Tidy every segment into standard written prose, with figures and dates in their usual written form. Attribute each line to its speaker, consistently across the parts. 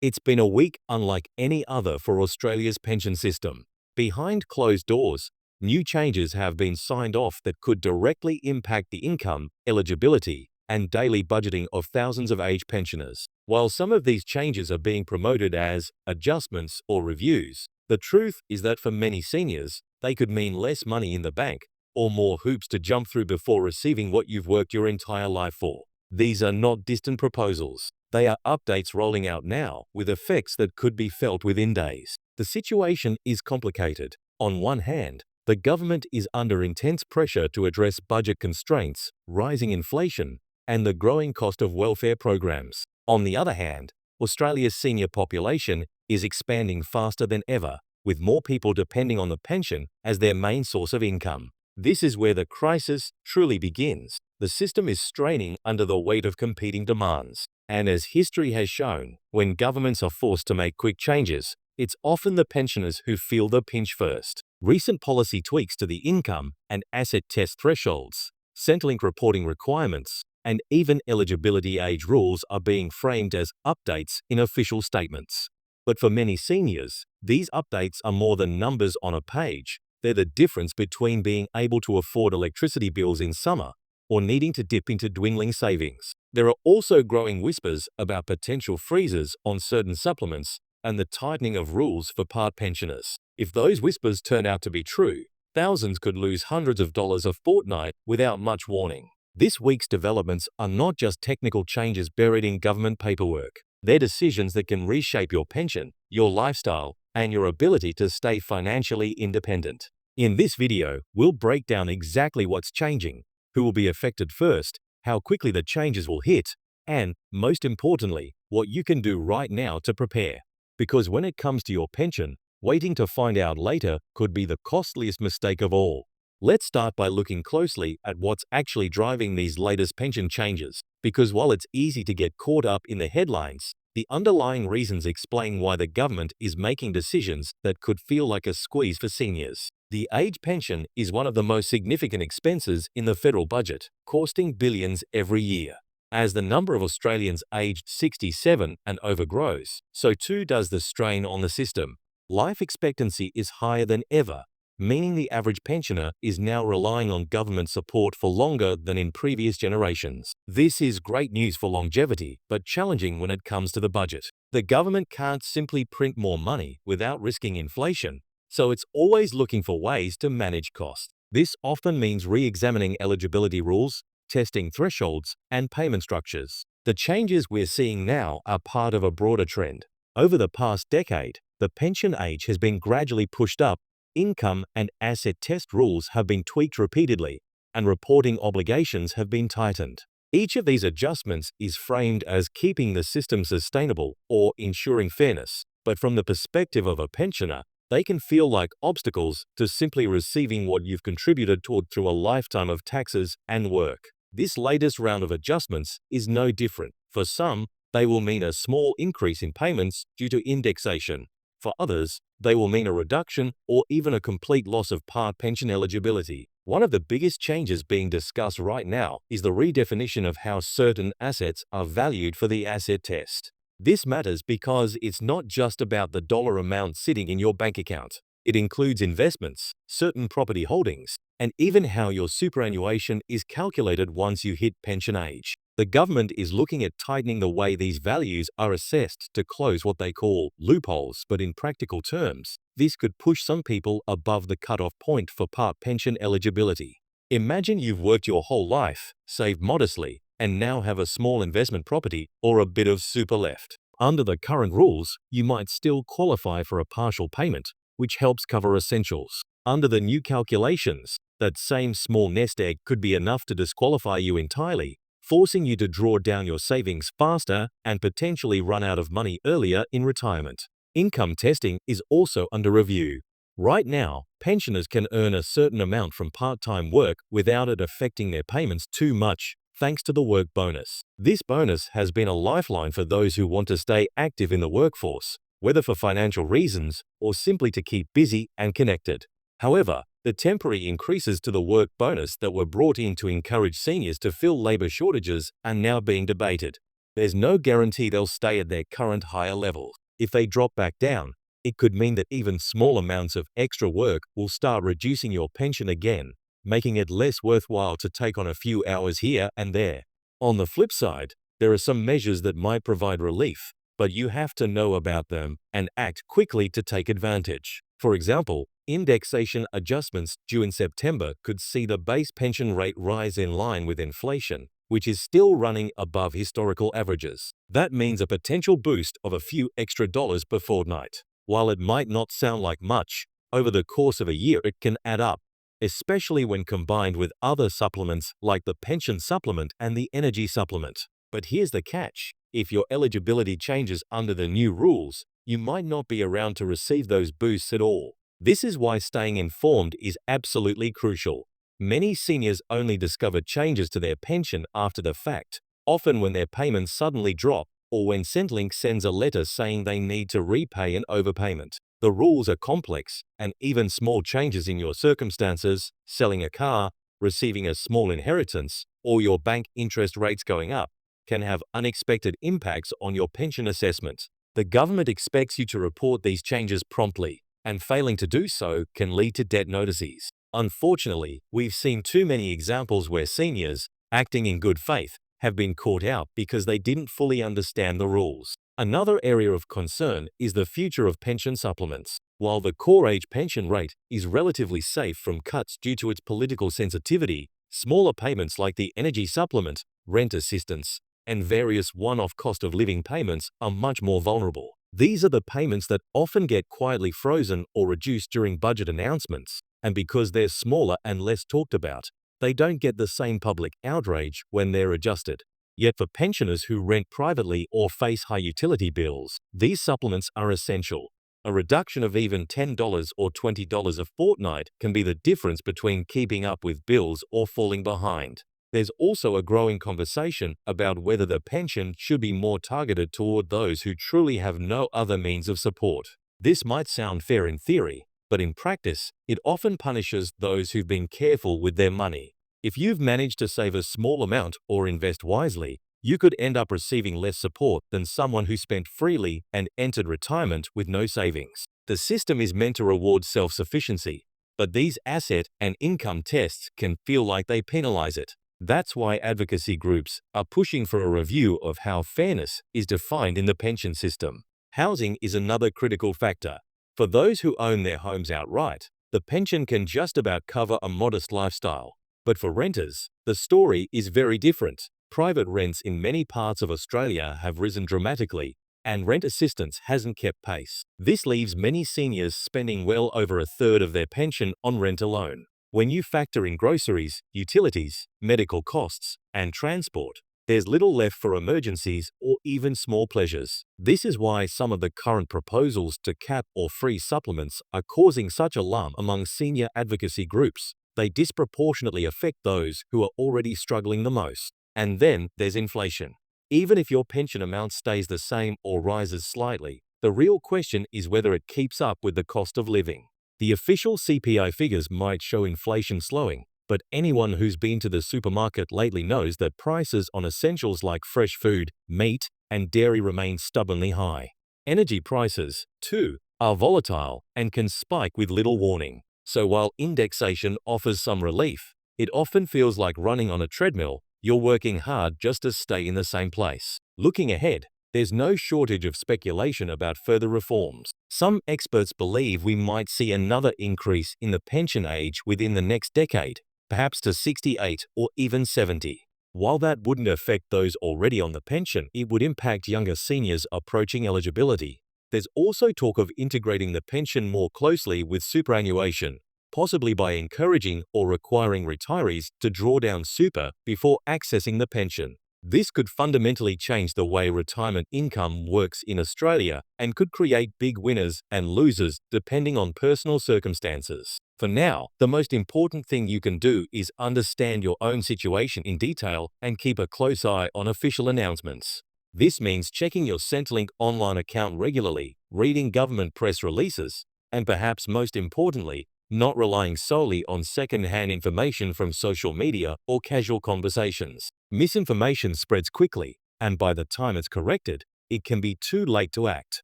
Speaker 1: It's been a week unlike any other for Australia's pension system. Behind closed doors, new changes have been signed off that could directly impact the income, eligibility, and daily budgeting of thousands of age pensioners. While some of these changes are being promoted as adjustments or reviews, the truth is that for many seniors, they could mean less money in the bank or more hoops to jump through before receiving what you've worked your entire life for. These are not distant proposals. They are updates rolling out now, with effects that could be felt within days. The situation is complicated. On one hand, the government is under intense pressure to address budget constraints, rising inflation, and the growing cost of welfare programs. On the other hand, Australia's senior population is expanding faster than ever, with more people depending on the pension as their main source of income. This is where the crisis truly begins. The system is straining under the weight of competing demands. And as history has shown, when governments are forced to make quick changes, it's often the pensioners who feel the pinch first. Recent policy tweaks to the income and asset test thresholds, Centrelink reporting requirements, and even eligibility age rules are being framed as updates in official statements. But for many seniors, these updates are more than numbers on a page. They're the difference between being able to afford electricity bills in summer or needing to dip into dwindling savings. There are also growing whispers about potential freezes on certain supplements and the tightening of rules for part pensioners. If those whispers turn out to be true, thousands could lose hundreds of dollars a fortnight without much warning. This week's developments are not just technical changes buried in government paperwork. They're decisions that can reshape your pension, your lifestyle, and your ability to stay financially independent. In this video, we'll break down exactly what's changing, who will be affected first, how quickly the changes will hit, and, most importantly, what you can do right now to prepare. Because when it comes to your pension, waiting to find out later could be the costliest mistake of all. Let's start by looking closely at what's actually driving these latest pension changes, because while it's easy to get caught up in the headlines, the underlying reasons explain why the government is making decisions that could feel like a squeeze for seniors. The age pension is one of the most significant expenses in the federal budget, costing billions every year. As the number of Australians aged 67 and over grows, so too does the strain on the system. Life expectancy is higher than ever, meaning the average pensioner is now relying on government support for longer than in previous generations. This is great news for longevity, but challenging when it comes to the budget. The government can't simply print more money without risking inflation, so it's always looking for ways to manage costs. This often means re-examining eligibility rules, testing thresholds, and payment structures. The changes we're seeing now are part of a broader trend. Over the past decade, the pension age has been gradually pushed up, income and asset test rules have been tweaked repeatedly, and reporting obligations have been tightened. Each of these adjustments is framed as keeping the system sustainable or ensuring fairness, but from the perspective of a pensioner, they can feel like obstacles to simply receiving what you've contributed toward through a lifetime of taxes and work. This latest round of adjustments is no different. For some, they will mean a small increase in payments due to indexation. For others, they will mean a reduction or even a complete loss of part pension eligibility. One of the biggest changes being discussed right now is the redefinition of how certain assets are valued for the asset test. This matters because it's not just about the dollar amount sitting in your bank account. It includes investments, certain property holdings, and even how your superannuation is calculated once you hit pension age. The government is looking at tightening the way these values are assessed to close what they call loopholes, but in practical terms, this could push some people above the cutoff point for part pension eligibility. Imagine you've worked your whole life, saved modestly, and now have a small investment property or a bit of super left. Under the current rules, you might still qualify for a partial payment, which helps cover essentials. Under the new calculations, that same small nest egg could be enough to disqualify you entirely, forcing you to draw down your savings faster and potentially run out of money earlier in retirement. Income testing is also under review. Right now, pensioners can earn a certain amount from part-time work without it affecting their payments too much, thanks to the work bonus. This bonus has been a lifeline for those who want to stay active in the workforce, whether for financial reasons or simply to keep busy and connected. However, the temporary increases to the work bonus that were brought in to encourage seniors to fill labor shortages are now being debated. there's no guarantee they'll stay at their current higher levels. If they drop back down, it could mean that even small amounts of extra work will start reducing your pension again, making it less worthwhile to take on a few hours here and there. On the flip side, there are some measures that might provide relief, but you have to know about them and act quickly to take advantage. For example, indexation adjustments due in September could see the base pension rate rise in line with inflation, which is still running above historical averages. That means a potential boost of a few extra dollars per fortnight. While it might not sound like much, over the course of a year it can add up, especially when combined with other supplements like the pension supplement and the energy supplement. But here's the catch. If your eligibility changes under the new rules, you might not be around to receive those boosts at all. This is why staying informed is absolutely crucial. Many seniors only discover changes to their pension after the fact, often when their payments suddenly drop or when Centrelink sends a letter saying they need to repay an overpayment. The rules are complex, and even small changes in your circumstances, selling a car, receiving a small inheritance, or your bank interest rates going up, can have unexpected impacts on your pension assessment. The government expects you to report these changes promptly, and failing to do so can lead to debt notices. Unfortunately, we've seen too many examples where seniors, acting in good faith, have been caught out because they didn't fully understand the rules. Another area of concern is the future of pension supplements. While the core age pension rate is relatively safe from cuts due to its political sensitivity, smaller payments like the energy supplement, rent assistance, and various one-off cost of living payments are much more vulnerable. These are the payments that often get quietly frozen or reduced during budget announcements, and because they're smaller and less talked about, they don't get the same public outrage when they're adjusted. Yet for pensioners who rent privately or face high utility bills, these supplements are essential. A reduction of even $10 or $20 a fortnight can be the difference between keeping up with bills or falling behind. There's also a growing conversation about whether the pension should be more targeted toward those who truly have no other means of support. This might sound fair in theory, but in practice, it often punishes those who've been careful with their money. If you've managed to save a small amount or invest wisely, you could end up receiving less support than someone who spent freely and entered retirement with no savings. The system is meant to reward self-sufficiency, but these asset and income tests can feel like they penalize it. That's why advocacy groups are pushing for a review of how fairness is defined in the pension system. Housing is another critical factor. For those who own their homes outright, the pension can just about cover a modest lifestyle. But for renters, the story is very different. Private rents in many parts of Australia have risen dramatically, and rent assistance hasn't kept pace. This leaves many seniors spending well over a third of their pension on rent alone. When you factor in groceries, utilities, medical costs, and transport, there's little left for emergencies or even small pleasures. This is why some of the current proposals to cap or freeze supplements are causing such alarm among senior advocacy groups. They disproportionately affect those who are already struggling the most. And then there's inflation. Even if your pension amount stays the same or rises slightly, the real question is whether it keeps up with the cost of living. The official CPI figures might show inflation slowing, but anyone who's been to the supermarket lately knows that prices on essentials like fresh food, meat, and dairy remain stubbornly high. Energy prices, too, are volatile and can spike with little warning. So while indexation offers some relief, it often feels like running on a treadmill. You're working hard just to stay in the same place. Looking ahead, there's no shortage of speculation about further reforms. Some experts believe we might see another increase in the pension age within the next decade, perhaps to 68 or even 70. While that wouldn't affect those already on the pension, it would impact younger seniors approaching eligibility. There's also talk of integrating the pension more closely with superannuation, possibly by encouraging or requiring retirees to draw down super before accessing the pension. This could fundamentally change the way retirement income works in Australia and could create big winners and losers depending on personal circumstances. For now, the most important thing you can do is understand your own situation in detail and keep a close eye on official announcements. This means checking your Centrelink online account regularly, reading government press releases, and perhaps most importantly, not relying solely on second-hand information from social media or casual conversations. Misinformation spreads quickly, and by the time it's corrected, it can be too late to act.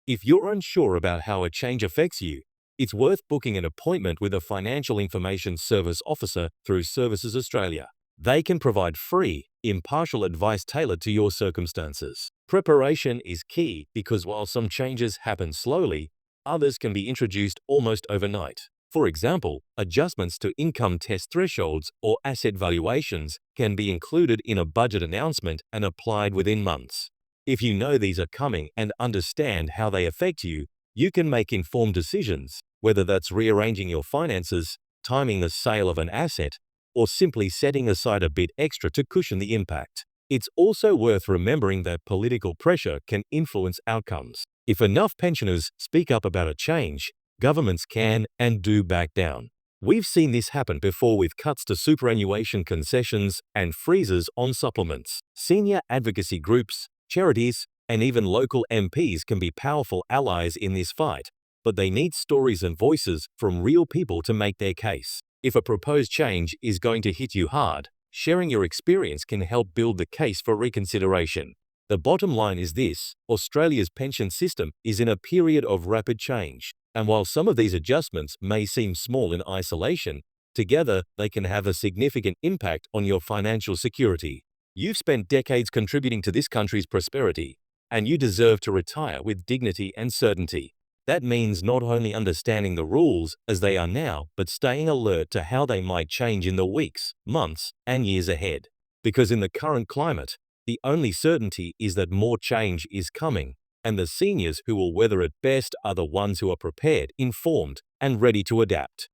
Speaker 1: If you're unsure about how a change affects you, it's worth booking an appointment with a Financial Information Service officer through Services Australia. They can provide free, impartial advice tailored to your circumstances. Preparation is key because while some changes happen slowly, others can be introduced almost overnight. For example, adjustments to income test thresholds or asset valuations can be included in a budget announcement and applied within months. If you know these are coming and understand how they affect you, you can make informed decisions, whether that's rearranging your finances, timing the sale of an asset, or simply setting aside a bit extra to cushion the impact. It's also worth remembering that political pressure can influence outcomes. If enough pensioners speak up about a change, governments can and do back down. We've seen this happen before with cuts to superannuation concessions and freezes on supplements. Senior advocacy groups, charities, and even local MPs can be powerful allies in this fight, but they need stories and voices from real people to make their case. If a proposed change is going to hit you hard, sharing your experience can help build the case for reconsideration. The bottom line is this: Australia's pension system is in a period of rapid change, and while some of these adjustments may seem small in isolation, together they can have a significant impact on your financial security. You've spent decades contributing to this country's prosperity, and you deserve to retire with dignity and certainty. That means not only understanding the rules as they are now, but staying alert to how they might change in the weeks, months, and years ahead. Because in the current climate, the only certainty is that more change is coming, and the seniors who will weather it best are the ones who are prepared, informed, and ready to adapt.